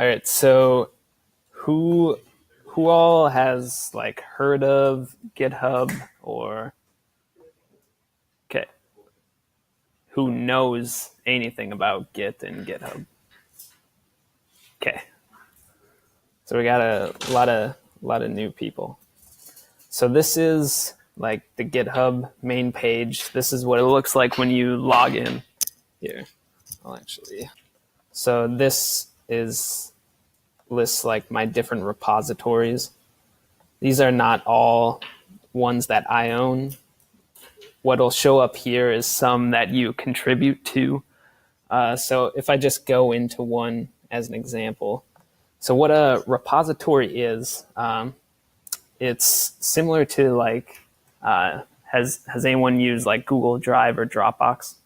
All right, so who who all has like heard of GitHub or okay, who knows anything about Git and GitHub? Okay. So we got a lot of new people. So this is like the GitHub main page. This is what it looks like when you log in. Here, I'll actually. So this is lists like my different repositories. These are not all ones that I own. What'll show up here is some that you contribute to. So if I just go into one as an example, so what a repository is, it's similar to like, has anyone used like Google Drive or Dropbox?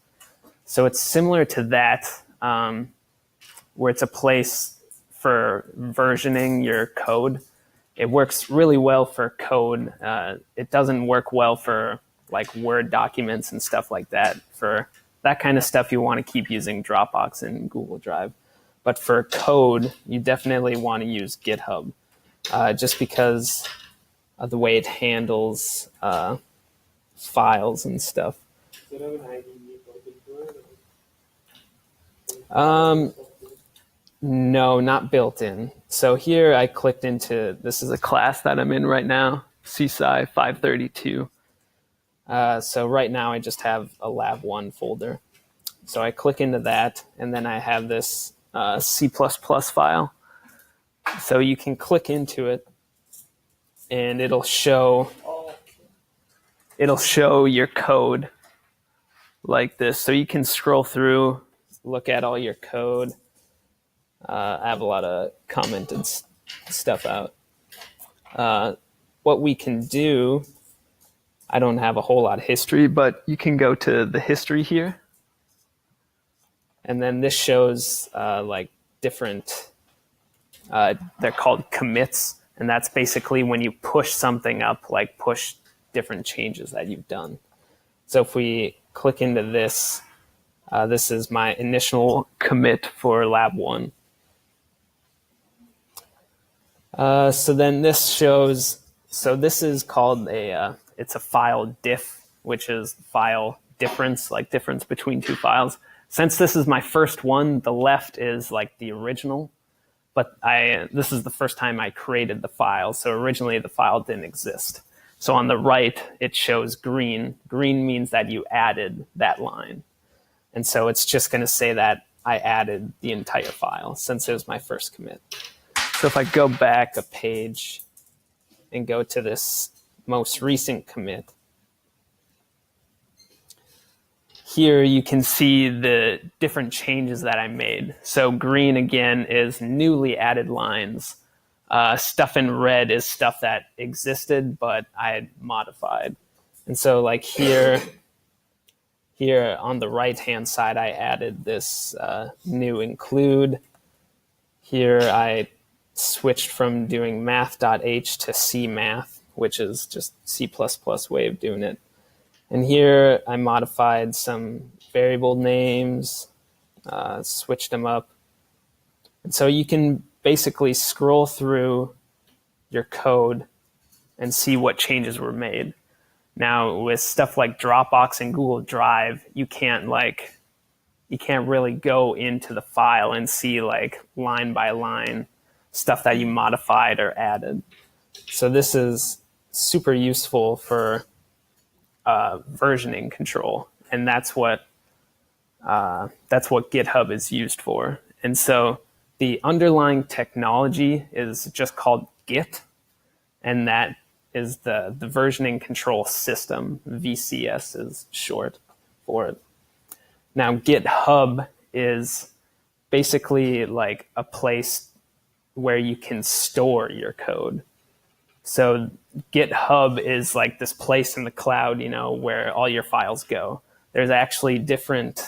So it's similar to that, where it's a place for versioning your code. It works really well for code. It doesn't work well for like Word documents and stuff like that. For that kind of stuff, you want to keep using Dropbox and Google Drive. But for code, you definitely want to use GitHub, just because of the way it handles files and stuff. No, not built in. So here I clicked into, this is a class that I'm in right now, CSI 532. So right now I just have a lab1 folder. So I click into that, and then I have this C++ file. So you can click into it, and it'll show your code like this. So you can scroll through, look at all your code. I have a lot of commented stuff out. What we can do, I don't have a whole lot of history, but you can go to the history here. And then this shows like different, they're called commits. And that's basically when you push something up, like push different changes that you've done. So if we click into this, this is my initial commit for lab 1. So then this shows, so this is called it's a file diff, which is file difference, like difference between two files. Since this is my first one, the left is like the original, but this is the first time I created the file. So originally the file didn't exist. So on the right, it shows green. Green means that you added that line. And so it's just going to say that I added the entire file since it was my first commit. So if I go back a page and go to this most recent commit, here you can see the different changes that I made. So green, again, is newly added lines. Stuff in red is stuff that existed, but I had modified. And so like here on the right-hand side, I added this new include. Here I switched from doing math.h to cmath, which is just C++ way of doing it. And here I modified some variable names, switched them up. And so you can basically scroll through your code and see what changes were made. Now with stuff like Dropbox and Google Drive, you can't really go into the file and see like line by line stuff that you modified or added. So this is super useful for versioning control, and that's what GitHub is used for. And so the underlying technology is just called Git, and that is the versioning control system. VCS is short for it. Now GitHub is basically like a place where you can store your code. So GitHub is like this place in the cloud, where all your files go. There's actually different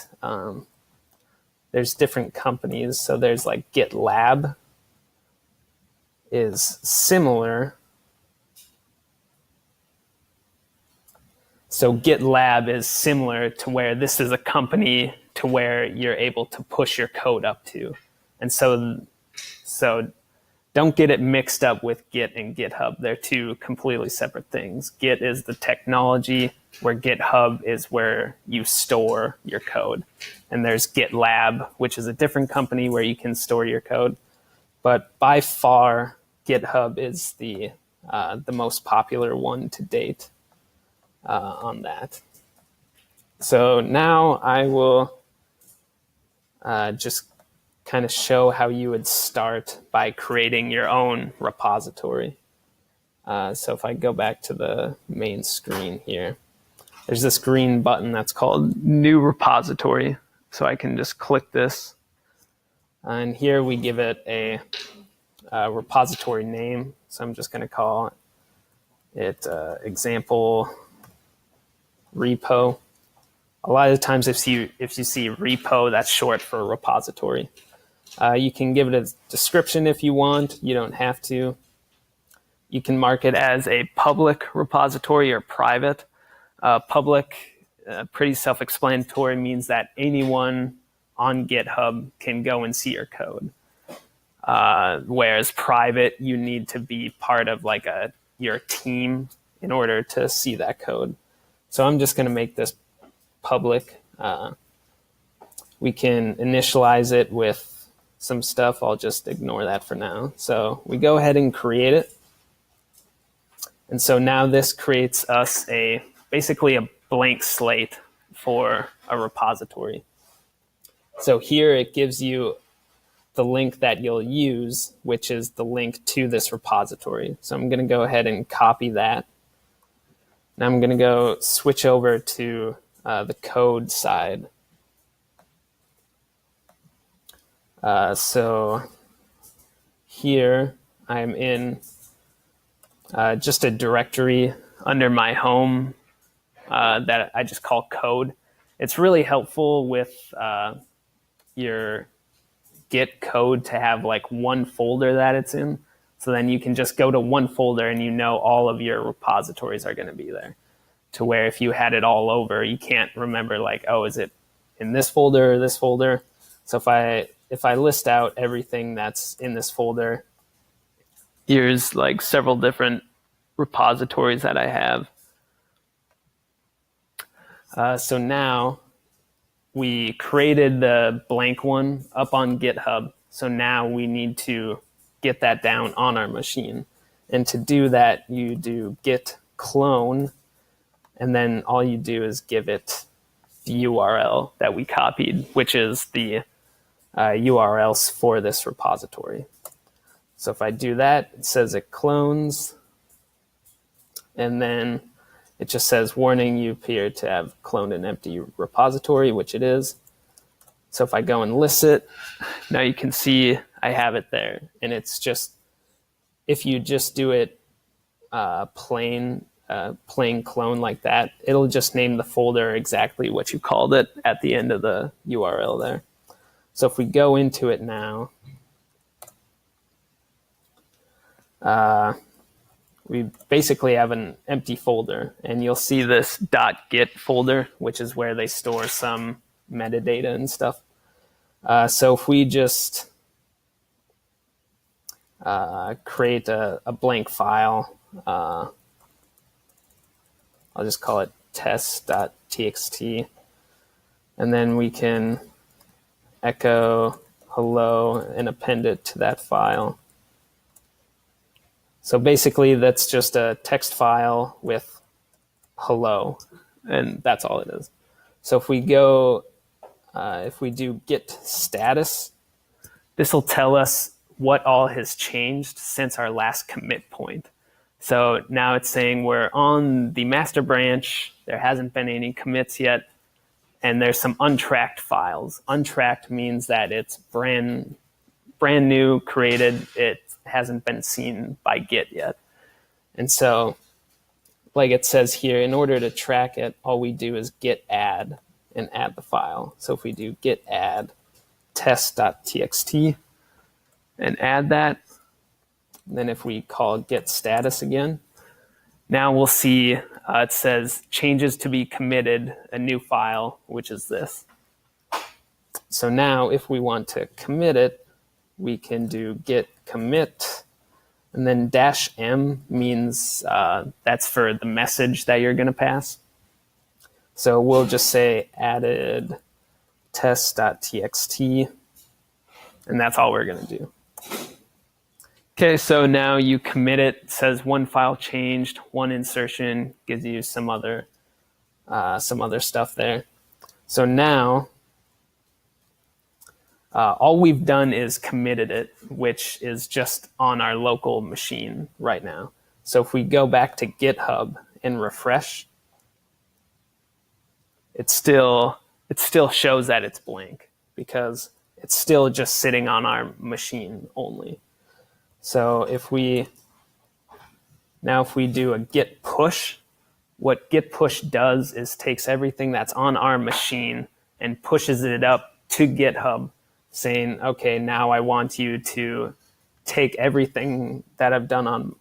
companies. So there's like GitLab is similar. So GitLab is similar to where this is a company to where you're able to push your code up to. And so So don't get it mixed up with Git and GitHub. They're two completely separate things. Git is the technology, where GitHub is where you store your code. And there's GitLab, which is a different company where you can store your code. But by far, GitHub is the most popular one to date on that. So now I will just kind of show how you would start by creating your own repository. So if I go back to the main screen here, there's this green button that's called New Repository. So I can just click this. And here we give it a repository name. So I'm just going to call it example repo. A lot of the times if you see repo, that's short for repository. You can give it a description if you want. You don't have to. You can mark it as a public repository or private. Public, pretty self-explanatory, means that anyone on GitHub can go and see your code. Whereas private, you need to be part of like your team in order to see that code. So I'm just going to make this public. We can initialize it with some stuff. I'll just ignore that for now. So we go ahead and create it. And so now this creates us basically a blank slate for a repository. So here it gives you the link that you'll use, which is the link to this repository. So I'm going to go ahead and copy that. Now I'm going to go switch over to the code side. So here I'm in just a directory under my home that I just call code. It's really helpful with your Git code to have like one folder that it's in. So then you can just go to one folder and you know all of your repositories are going to be there. To where if you had it all over, you can't remember like, oh, is it in this folder or this folder? So if I list out everything that's in this folder, here's like several different repositories that I have. So now we created the blank one up on GitHub. So now we need to get that down on our machine. And to do that, you do git clone, and then all you do is give it the URL that we copied, which is the URLs for this repository. So if I do that, it says it clones, and then it just says, warning, you appear to have cloned an empty repository, which it is. So if I go and list it, now you can see I have it there. And it's just, if you just do it plain clone like that, it'll just name the folder exactly what you called it at the end of the URL there. So if we go into it now, we basically have an empty folder, and you'll see this .git folder, which is where they store some metadata and stuff. So if we just create a blank file, I'll just call it test.txt, and then we can echo hello and append it to that file. So basically, that's just a text file with hello, and that's all it is. So if we go, if we do git status, this will tell us what all has changed since our last commit point. So now it's saying we're on the master branch, there hasn't been any commits yet, and there's some untracked files. Untracked means that it's brand new, created, it hasn't been seen by Git yet. And so, like it says here, in order to track it, all we do is git add and add the file. So if we do git add test.txt and add that, then if we call git status again, now we'll see it says changes to be committed, a new file, which is this. So now if we want to commit it, we can do git commit, and then -m means that's for the message that you're going to pass. So we'll just say added test.txt, and that's all we're going to do. Okay, so now you commit it. It says one file changed, one insertion, gives you some other stuff there. So now all we've done is committed it, which is just on our local machine right now. So if we go back to GitHub and refresh, it still shows that it's blank because it's still just sitting on our machine only. So if we do a git push, what git push does is takes everything that's on our machine and pushes it up to GitHub, saying, okay, now I want you to take everything that I've done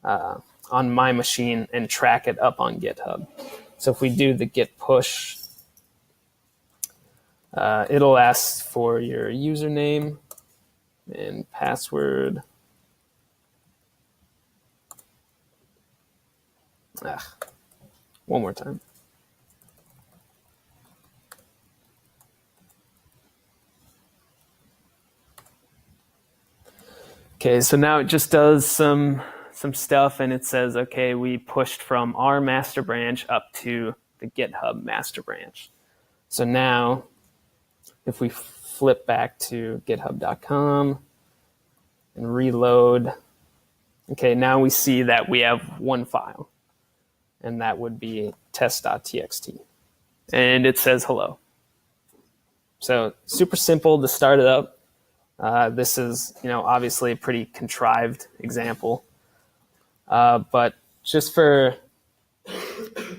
on my machine and track it up on GitHub. So if we do the git push, it'll ask for your username and password. One more time. Okay, so now it just does some stuff, and it says, okay, we pushed from our master branch up to the GitHub master branch. So now, if we flip back to github.com and reload, okay, now we see that we have one file, and that would be test.txt. And it says hello. So super simple to start it up. This is, obviously a pretty contrived example. But just for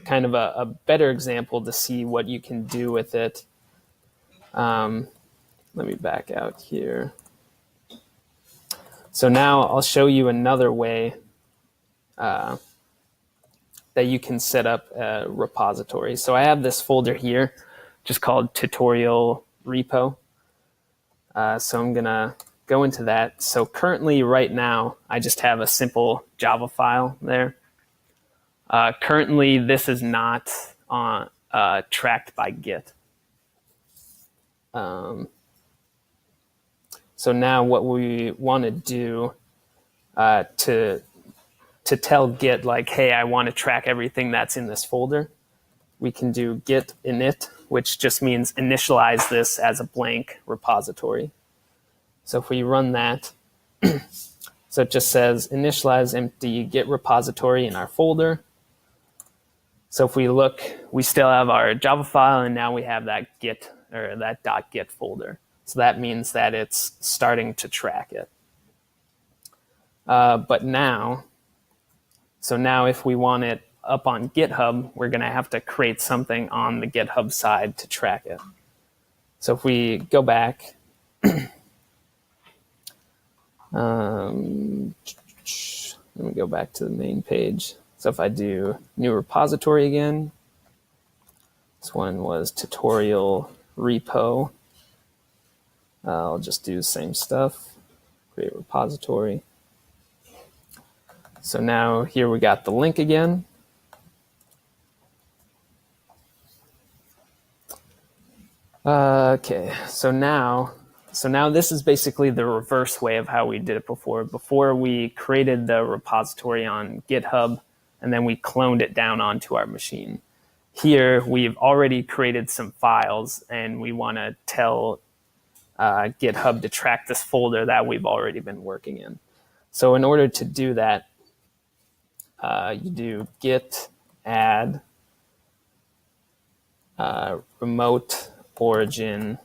kind of a better example to see what you can do with it, let me back out here. So now I'll show you another way that you can set up a repository. So I have this folder here just called tutorial repo. So I'm going to go into that. So currently, right now, I just have a simple Java file there. Currently, this is not tracked by Git. So now what we want to do to tell Git, like, hey, I want to track everything that's in this folder, we can do git init, which just means initialize this as a blank repository. So if we run that, so it just says initialize empty git repository in our folder. So if we look, we still have our Java file, and now we have that git or that .git folder. So that means that it's starting to track it. But now, if we want it up on GitHub, we're going to have to create something on the GitHub side to track it. So if we go back, let me go back to the main page. So if I do new repository again, this one was tutorial repo. I'll just do the same stuff, create repository. So now here we got the link again. Okay, so now this is basically the reverse way of how we did it before. Before we created the repository on GitHub, and then we cloned it down onto our machine. Here, we've already created some files, and we want to tell GitHub to track this folder that we've already been working in. So in order to do that, you do git add remote origin,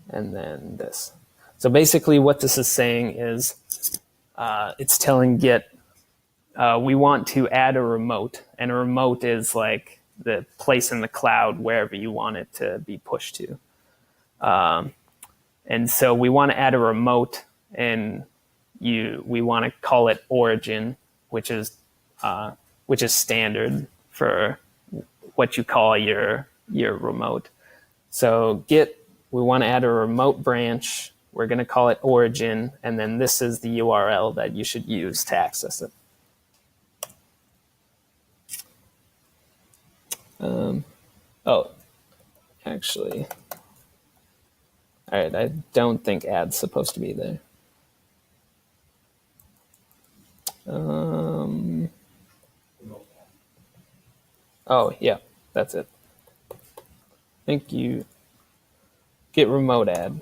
and then this. So basically what this is saying is it's telling Git we want to add a remote, and a remote is like the place in the cloud wherever you want it to be pushed to. And so we want to add a remote, and we want to call it origin, which is standard for what you call your remote. So Git, we want to add a remote branch we're going to call it origin, and then this is the URL that you should use to access it. Oh, actually, all right, I don't think add's supposed to be there. Oh, yeah, that's it. Thank you. Get remote add.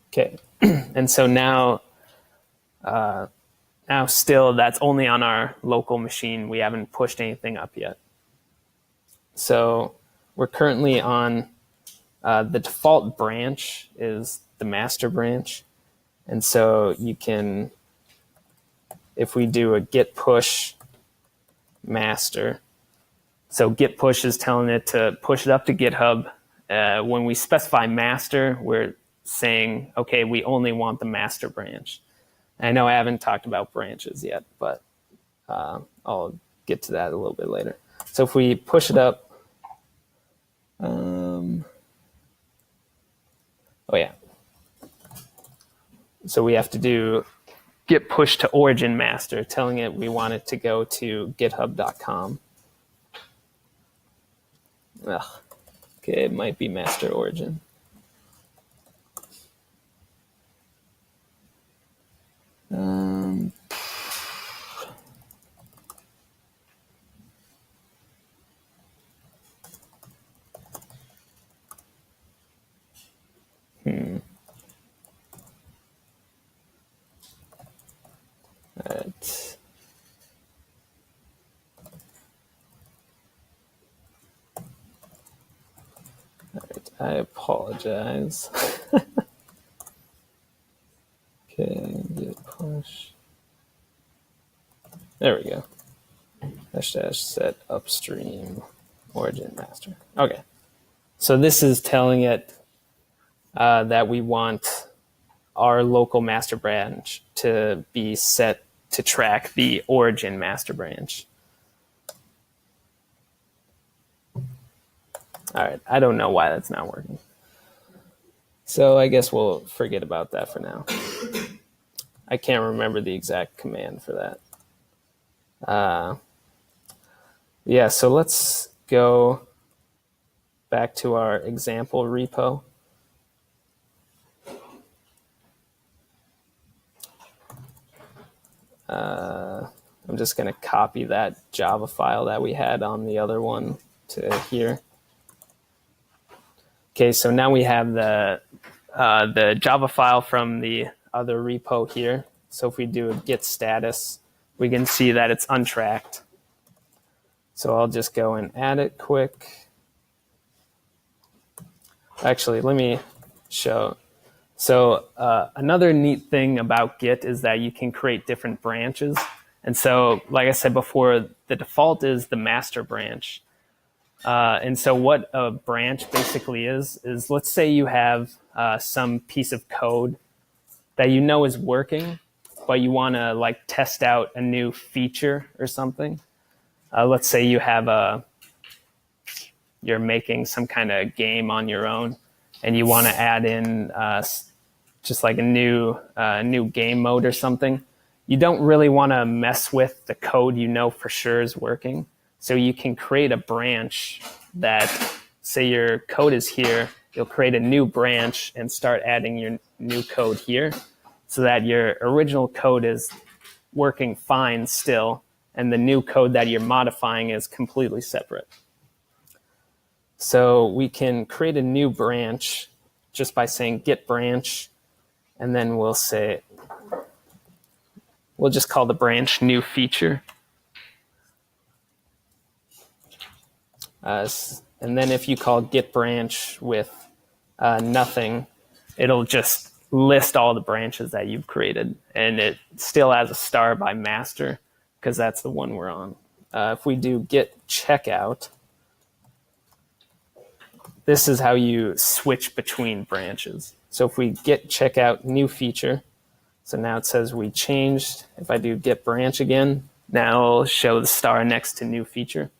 Okay, and so now still that's only on our local machine. We haven't pushed anything up yet. So we're currently on the default branch is the master branch. And so you can, if we do a git push master, so git push is telling it to push it up to GitHub. When we specify master, we're saying, okay, we only want the master branch. I know I haven't talked about branches yet, but I'll get to that a little bit later. So if we push it up, oh yeah. So we have to do git push to origin master, telling it we want it to go to github.com. Ugh. Okay, it might be master origin. Right. Right. I apologize. Okay, git push. There we go. # set upstream origin master. Okay. So this is telling it that we want our local master branch to be set to track the origin master branch. All right, I don't know why that's not working. So I guess we'll forget about that for now. I can't remember the exact command for that. Yeah, so let's go back to our example repo. I'm just going to copy that Java file that we had on the other one to here. Okay, so now we have the Java file from the other repo here. So if we do a git status, we can see that it's untracked. So I'll just go and add it quick. Actually, let me show. So another neat thing about Git is that you can create different branches. And so, like I said before, the default is the master branch. And so what a branch basically is let's say you have some piece of code that you know is working, but you want to like test out a new feature or something. Let's say you have you're making some kind of game on your own, and you want to add in just like a new game mode or something. You don't really want to mess with the code you know for sure is working. So you can create a branch that, say your code is here, you'll create a new branch and start adding your new code here so that your original code is working fine still, and the new code that you're modifying is completely separate. So we can create a new branch just by saying git branch, and then we'll just call the branch new feature. And then if you call git branch with nothing, it'll just list all the branches that you've created. And it still has a star by master because that's the one we're on. If we do git checkout, this is how you switch between branches. So if we git checkout new feature, so now it says we changed. If I do git branch again, now it'll show the star next to new feature.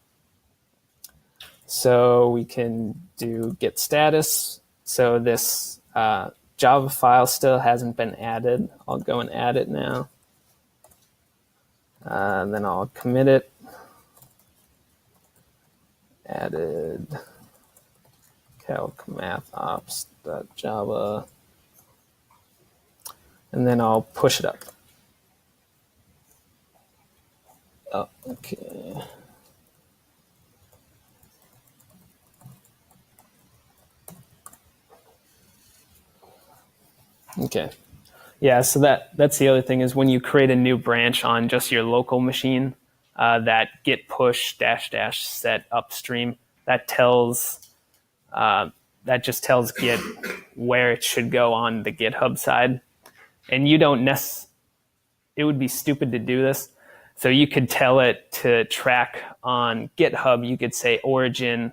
So we can do git status. So this Java file still hasn't been added. I'll go and add it now. Then I'll commit it. Added calcmathops.java. And then I'll push it up. Oh, okay. Okay. Yeah, so that's the other thing is when you create a new branch on just your local machine, that git push -- set upstream, that just tells Git where it should go on the GitHub side. And you don't it would be stupid to do this. So you could tell it to track on GitHub, you could say origin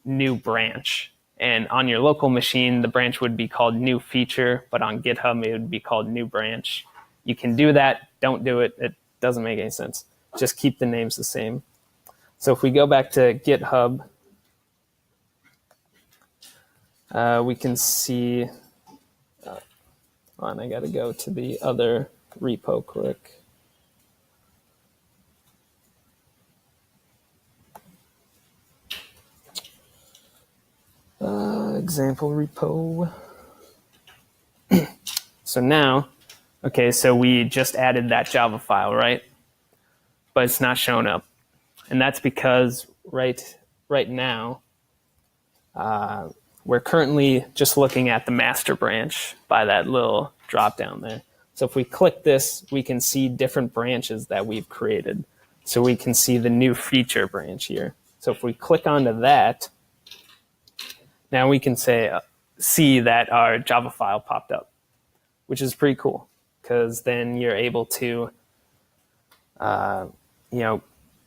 new branch. And on your local machine, the branch would be called new feature, but on GitHub, it would be called new branch. You can do that. Don't do it. It doesn't make any sense. Just keep the names the same. So if we go back to GitHub, we can see, I got to go to the other repo quick. Example repo. So now, okay, so we just added that Java file, right? But it's not showing up. And that's because right now, we're currently just looking at the master branch by that little drop down there. So if we click this, we can see different branches that we've created. So we can see the new feature branch here. So if we click onto that, now we can see that our Java file popped up, which is pretty cool because then you're able to,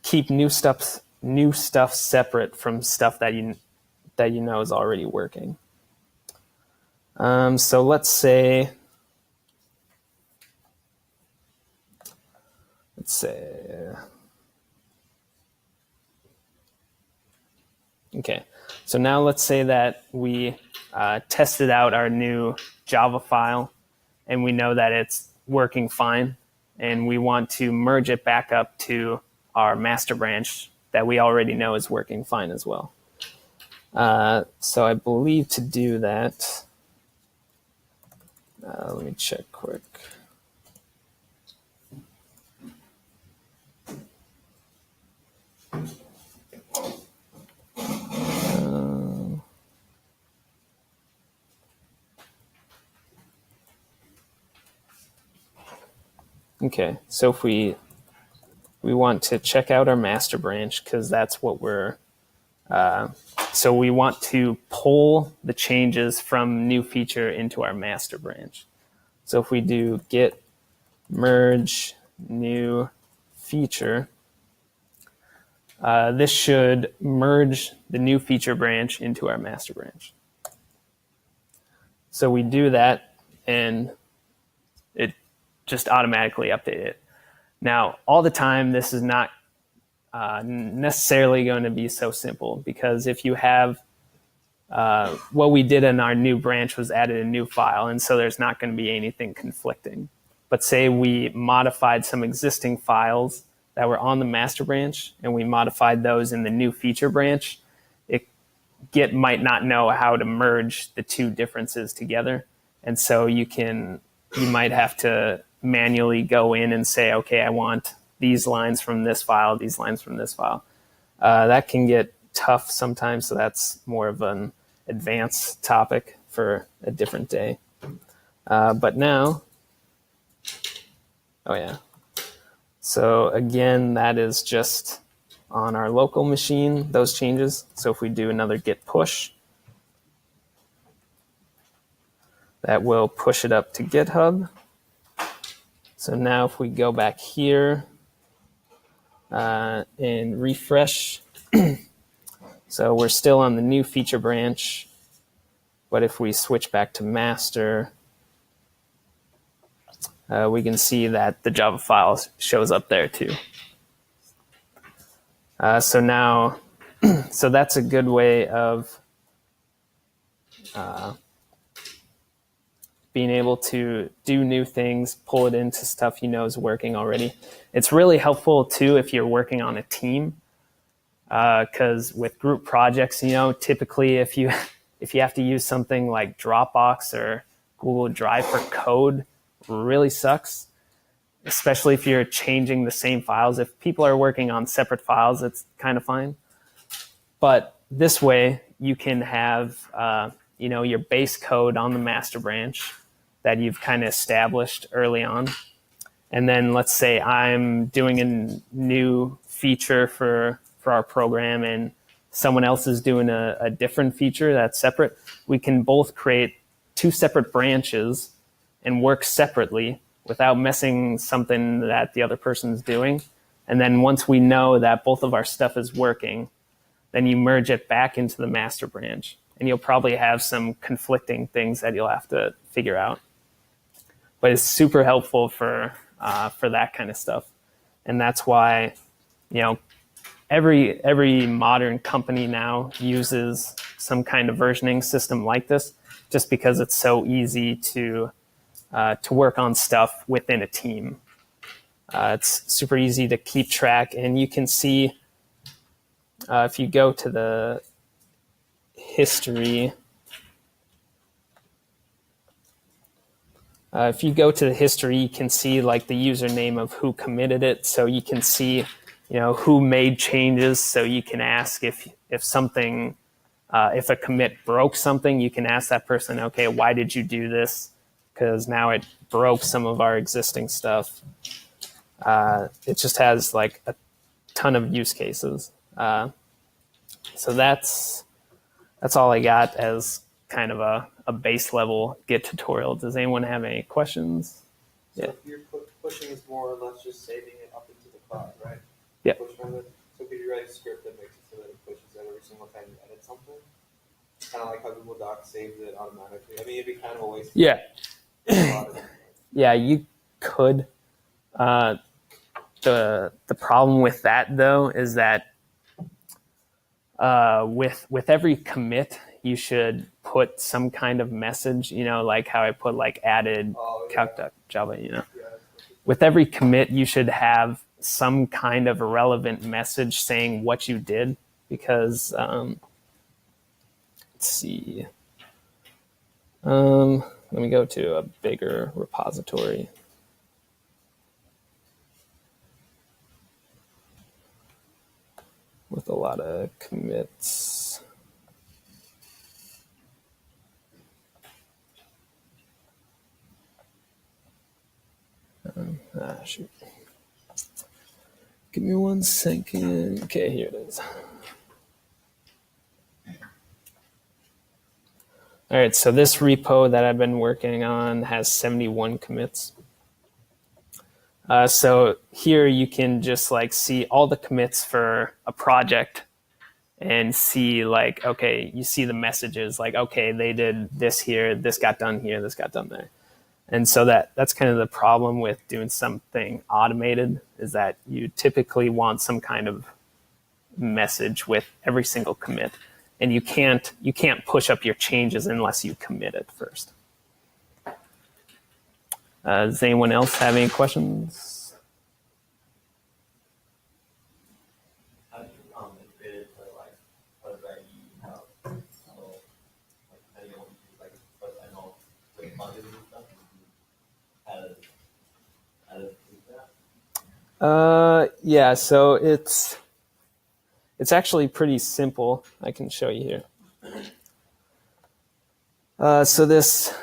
keep new stuff separate from stuff that you know is already working. So let's say, okay. So now let's say that we tested out our new Java file and we know that it's working fine and we want to merge it back up to our master branch that we already know is working fine as well. So I believe to do that, let me check quick. Okay, so if we want to check out our master branch because that's what we're, so we want to pull the changes from new feature into our master branch. So if we do git merge new feature, this should merge the new feature branch into our master branch. So we do that and it just automatically updated it. Now, all the time, this is not necessarily going to be so simple because if you have, what we did in our new branch was added a new file, and so there's not going to be anything conflicting. But say we modified some existing files that were on the master branch and we modified those in the new feature branch, Git might not know how to merge the two differences together. And so you might have to manually go in and say, okay, I want these lines from this file, these lines from this file. That can get tough sometimes, so that's more of an advanced topic for a different day. But now, oh yeah. So again, that is just on our local machine, those changes. So if we do another git push, that will push it up to GitHub. So now if we go back here and refresh, so we're still on the new feature branch, but if we switch back to master, we can see that the Java file shows up there too. So now, so that's a good way of being able to do new things, pull it into stuff you know is working already. It's really helpful too if you're working on a team, because with group projects, typically if you have to use something like Dropbox or Google Drive for code, really sucks. Especially if you're changing the same files. If people are working on separate files, it's kind of fine. But this way, you can have your base code on the master branch that you've kind of established early on. And then let's say I'm doing a new feature for our program and someone else is doing a different feature that's separate. We can both create two separate branches and work separately without messing something that the other person's doing. And then once we know that both of our stuff is working, then you merge it back into the master branch. And you'll probably have some conflicting things that you'll have to figure out. But it's super helpful for that kind of stuff. And that's why, every modern company now uses some kind of versioning system like this, just because it's so easy to work on stuff within a team. It's super easy to keep track, and you can see if you go to the history. You can see like the username of who committed it, so you can see who made changes. So you can ask if something, if a commit broke something, you can ask that person, okay, why did you do this? Because now it broke some of our existing stuff. It just has like a ton of use cases. So that's all I got as kind of a base level Git tutorial. Does anyone have any questions? So if you're pushing is more or less just saving it up into the cloud, right? Yeah. So could you write a script that makes it so that it pushes it every single time you edit something? Kind of like how Google Docs saves it automatically. I mean, it'd be kind of a waste. Yeah. Yeah, you could. The problem with that though is that with every commit, you should put some kind of message, like how I put like added calc.java, Yeah. With every commit, you should have some kind of relevant message saying what you did, because let's see. Let me go to a bigger repository. With a lot of commits. Shoot. Give me 1 second. Okay, here it is. All right, so this repo that I've been working on has 71 commits. So here you can just like see all the commits for a project and see like, okay, you see the messages like, okay, they did this here, this got done here, this got done there. And so that's kind of the problem with doing something automated, is that you typically want some kind of message with every single commit. And you can't push up your changes unless you commit it first. Does anyone else have any questions? How do you integrate it for like whatever you have? So like I don't like, but I know with budgets and stuff. How to do that? Yeah, so it's actually pretty simple. I can show you here. So this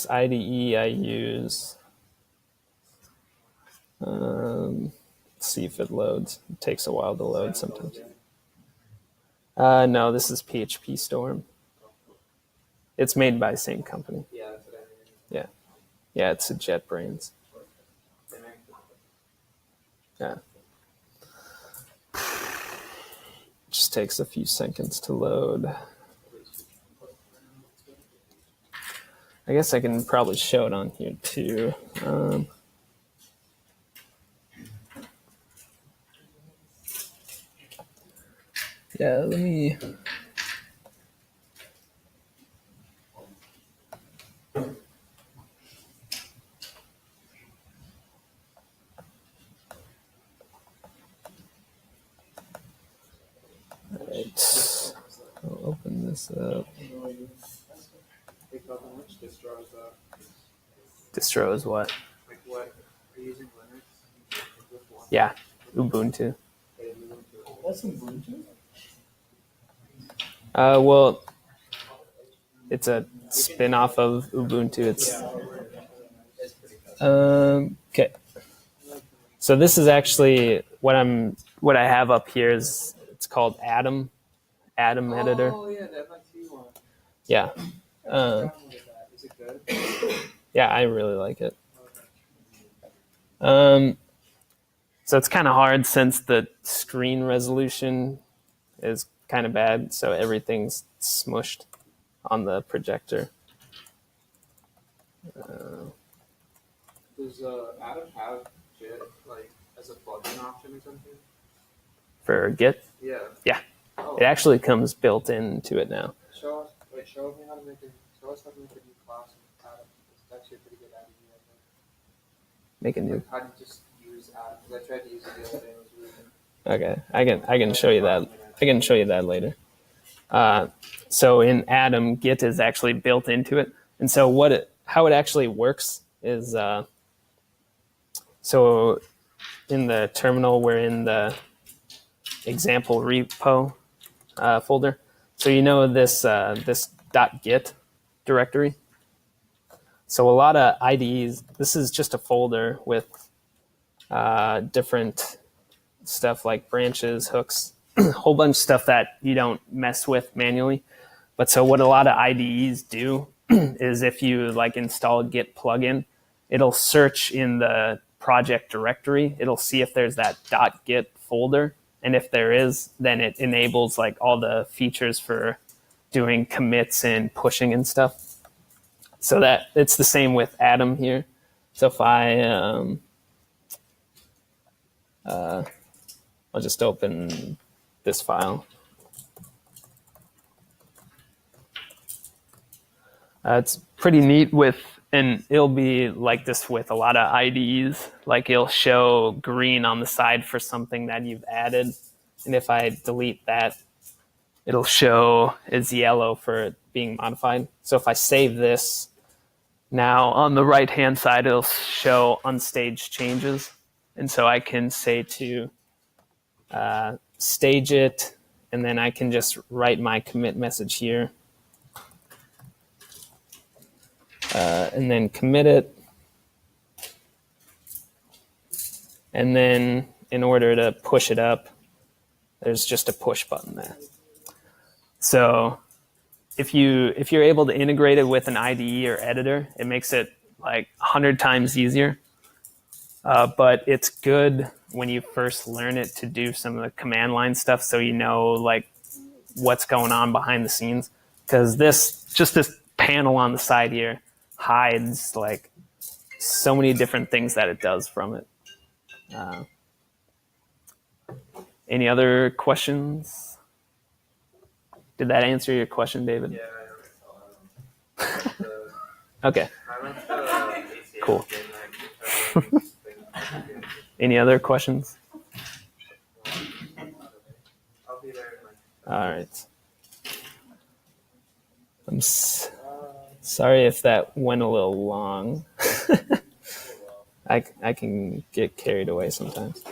IDE I use, let's see if it loads. It takes a while to load sometimes. No, this is PHP Storm. It's made by the same company. Yeah, that's what I mean. Yeah. Yeah, it's a JetBrains. Yeah. Just takes a few seconds to load. I guess I can probably show it on here too. Yeah, let me this up. Which distro is that? Distro is what? Like what? Are you using Linux? Which one? Yeah, Ubuntu. That's Ubuntu? Well, it's a spin-off of Ubuntu. It's okay. So this is actually what I have up here is it's called Atom editor. Oh yeah, that MIT one. Yeah. Is it good? Yeah, I really like it. So it's kind of hard since the screen resolution is kind of bad, so everything's smushed on the projector. Does Atom have Git like as a plugin option or something? For Git? Yeah. Yeah. Oh. It actually comes built into it now. Show me how to make show us how to make a new class in Atom. It's actually a pretty good idea. Make a new. Like, how do you just use Atom? Because I tried to use it the other day and it was really good. Okay, I can show you that. I can show you that later. So in Atom, Git is actually built into it, and so how it actually works is so in the terminal we're in the example repo folder. So you know this this .git directory. So a lot of IDEs. This is just a folder with different stuff like branches, hooks, a whole bunch of stuff that you don't mess with manually. But so what a lot of IDEs do is if you like install a Git plugin, it'll search in the project directory. It'll see if there's that .git folder. And if there is, then it enables like all the features for doing commits and pushing and stuff. So that it's the same with Atom here. So if I'll just open this file. It's pretty neat and it'll be like this with a lot of IDEs. Like it'll show green on the side for something that you've added. And if I delete that, it'll show as yellow for it being modified. So if I save this, now on the right-hand side, it'll show unstaged changes. And so I can say to stage it, and then I can just write my commit message here. And then commit it. And then in order to push it up, there's just a push button there. So if you're able to integrate it with an IDE or editor, it makes it like 100 times easier. But it's good when you first learn it to do some of the command line stuff, so you know like what's going on behind the scenes. Because this panel on the side here hides like so many different things that it does from it. Any other questions? Did that answer your question, David? Yeah, I don't know. Okay. I went to Cool. Any other questions? I'll be there. All right. I'm sorry if that went a little long. I can get carried away sometimes.